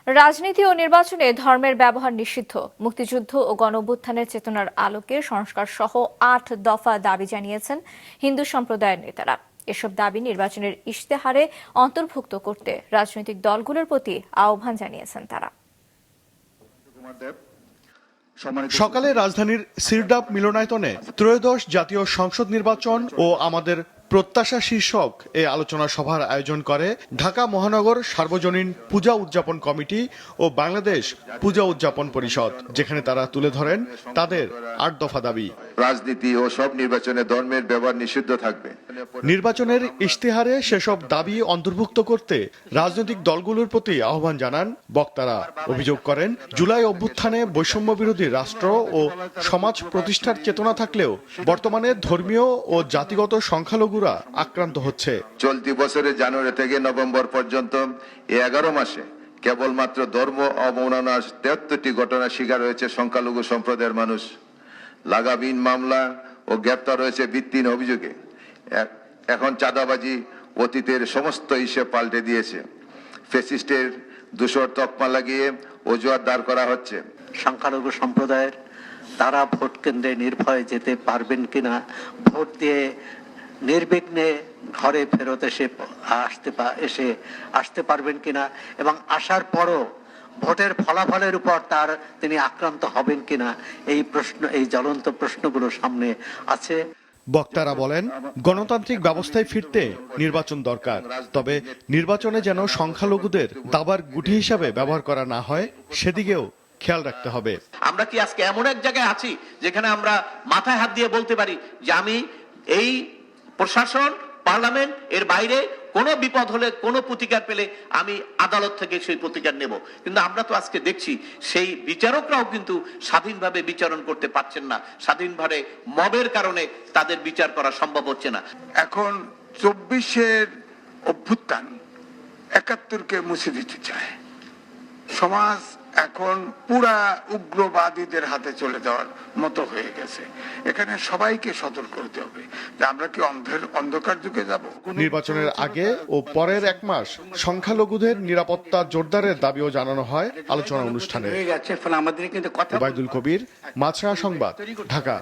রাজনীতি ও নির্বাচনে ধর্মের ব্যবহার নিষিদ্ধ, মুক্তিযুদ্ধ ও গণঅভ্যুত্থানের চেতনার আলোকে সংস্কার সহ ৮ দফা দাবি জানিয়েছেন হিন্দু সম্প্রদায়ের নেতারা। এসব দাবি নির্বাচনের ইশতেহারে অন্তর্ভুক্ত করতে রাজনৈতিক দলগুলোর প্রতি আহ্বান জানিয়েছেন তারা। সকালে রাজধানীর সিরডাপ মিলনায়তনে ত্রয়োদশ জাতীয় সংসদ নির্বাচন ও আমাদের প্রত্যাশা শীর্ষক এ আলোচনা সভার আয়োজন করে ঢাকা মহানগর সার্বজনীন পূজা উদযাপন কমিটি ও বাংলাদেশ পূজা উদযাপন পরিষদ, যেখানে তারা তুলে ধরেন তাদের ৮ দফা দাবি। রাজনীতি ও সব নির্বাচনে ধর্মের ব্যবহার নিষিদ্ধ থাকবে। নির্বাচনের ইশতেহারে সেসব দাবি অন্তর্ভুক্ত করতে রাজনৈতিক দলগুলোর প্রতি আহ্বান জানান বক্তারা। অভিযোগ করেন, জুলাই অভ্যুত্থানে বৈষম্য বিরোধী রাষ্ট্র ও সমাজ প্রতিষ্ঠার চেতনা থাকলেও বর্তমানে ধর্মীয় ও জাতিগত সংখ্যালঘুরা আক্রান্ত হচ্ছে। চলতি বছরের জানুয়ারি থেকে নভেম্বর পর্যন্ত এই 11 মাসে কেবলমাত্র ধর্ম অবমাননার 73টি ঘটনার শিকার হয়েছে সংখ্যালঘু সম্প্রদায়ের মানুষ। লাগামহীন মামলা ও গ্রেপ্তার হয়েছে ভিত্তিহীন অভিযোগে। এখন চাঁদাবাজি অতীতের সমস্ত হিসেব পাল্টে দিয়েছে। ফ্যাসিস্টের দূষর তকমা লাগিয়ে অজুহাত দাঁড় করা হচ্ছে। সংখ্যালঘু সম্প্রদায়ের তারা ভোট কেন্দ্রে নির্ভয়ে যেতে পারবেন কিনা, ভোট দিয়ে নির্বিঘ্নে ঘরে ফেরত আসতে পারবেন কিনা, এবং আসার পরও ভোটের ফলাফলের উপর তিনি আক্রান্ত হবেন কিনা, এই জ্বলন্ত প্রশ্নগুলো সামনে আছে। বক্তারা বলেন, গণতান্ত্রিক ব্যবস্থায় ফিরতে নির্বাচন দরকার, তবে নির্বাচনে যেন সংখ্যালঘুদের দাবার গুটি হিসাবে ব্যবহার করা না হয় সেদিকেও খেয়াল রাখতে হবে। আমরা কি আজকে এমন এক জায়গায় আছি যেখানে আমরা মাথায় হাত দিয়ে বলতে পারি যে আমি এই প্রশাসন, পার্লামেন্ট এর বাইরে কোনো বিপদ হলে, কোনো প্রতিকার পেলে আমি আদালত থেকে সেই প্রতিকার নেব? কিন্তু আমরা তো আজকে দেখছি সেই বিচারকরাও কিন্তু স্বাধীনভাবে বিচারণ করতে পারছেন না। স্বাধীনভাবে মবের কারণে তাদের বিচার করা সম্ভব হচ্ছে না। এখন 24-এর অভ্যুত্থান 71-কে মুছে দিতে চায় সমাজ। এখন পুরা উগ্রবাদীদের হাতে চলে যাওয়ার মতো হয়ে গেছে। এখানে সবাইকে সতর্ক হতে হবে যে আমরা কি অন্ধকার যুগে যাব। নির্বাচনের আগে ও পরের 1 মাস সংখ্যালঘুদের নিরাপত্তা জোরদারের দাবিও জানানো হয় আলোচনা অনুষ্ঠানে। ওবায়দুল কবির, মাছরাঙা সংবাদ, ঢাকা।